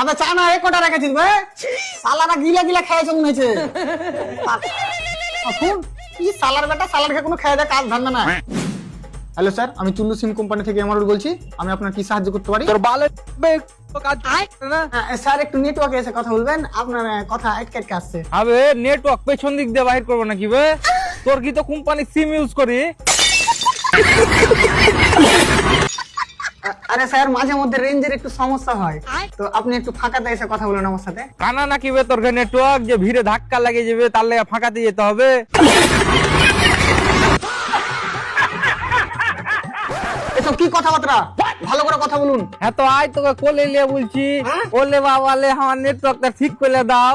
আবে চা না একটা রেখেছিস বে, সালারা গিলা গিলা খেয়েছে মনে হয়েছে। এখন কি সালার বেটা, সালার খেয়ে কোনো খেয়ে দেয় কাজ ধান্দা না। হ্যালো স্যার, আমি চুল্লু সিম কোম্পানি থেকে এমআরউল বলছি। আমি আপনার কি সাহায্য করতে পারি? তোর বালে কাজ না স্যার একটু নেটওয়ার্কে এসে কথা বলবেন, আপনার কথা আটকে আটকে আসছে। আবে নেটওয়ার্ক পেছন দিক দিয়ে বাহির করবো নাকি বে? তোর কি তো কোম্পানি সিম ইউজ করি? আরে স্যার মাঝে মধ্যে রেঞ্জের একটু সমস্যা হয়, তো আপনি একটু ফাঁকাতে এসে কথা বলুন আমার সাথে। কানা নাকি বে তোর নেটওয়ার্ক যে ভিড়ে ধাক্কা লাগে যাবে, তার লেগে ফাঁকাতে যেতে হবে? এসব কি কথাবার্তা, ভালো করে কথা বলুন। হ্যাঁ তো আয় তোকে কোলে লিয়ে বলছি, ওলে বাবালে আমার নেটওয়ার্কটা ঠিক করে দাও।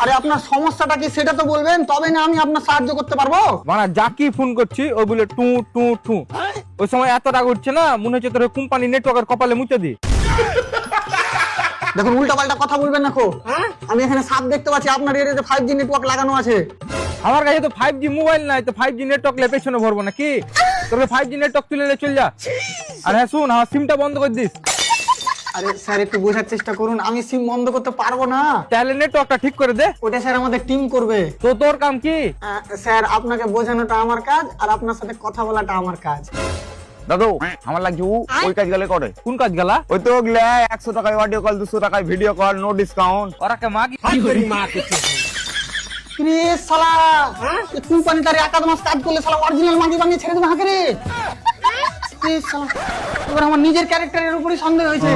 আরে আপনার সমস্যাটা কি সেটা তো বলবেন, তবে না আমি আপনার সাহায্য করতে পারবো। মানে যাকে ফোন করছি ও বলে টু টু টু। ওই সময় এত রাগ উঠছে না, মনে হচ্ছে তোর কোম্পানি নেটওয়ার্কের কপালে মুছে দি। দেখুন উল্টা পাল্টা কথা বলবেন না খো। আমি এখানে সাপ দেখতে পাচ্ছি, আপনার এরিয়াতে 5G নেটওয়ার্ক লাগানো আছে। আমার কাছে তো 5G মোবাইল নাই, তো 5G নেটওয়ার্ক লে পেছনে ভরবো নাকি? তোর 5G নেটওয়ার্ক তুলে নিয়ে চল যা। আর হ্যাঁ শুন, আমার সিমটা বন্ধ করে দিস। আরে স্যার একটু বোঝার চেষ্টা করুন, আমি সিম বন্ধ করতে পারবো না। তাহলে নেটওয়ার্কটা ঠিক করে দে। ওটা স্যার আমাদের টিম করবে। তো তোর কাম কি? স্যার আপনাকে বোঝানোটা আমার কাজ, আর আপনার সাথে কথা বলাটা আমার কাজ। দাদু আমার লাগছে ওই কাজ গেলে করে। কোন কাজ গেলা? ওই তো ওগুলা 100 টাকায় অডিও কল, 200 টাকায় ভিডিও কল, নো ডিসকাউন্ট। ওরা কে মা কি? রে শালা, এই কোম্পানিটারে একাদ মাস কাজ করলে শালা অরিজিনাল মাগি বানিয়ে ছেড়ে দেবে হাঁকে রে। এ শালা, এবার আমার নিজের ক্যারেক্টারের উপরই সন্দেহ হয়েছে।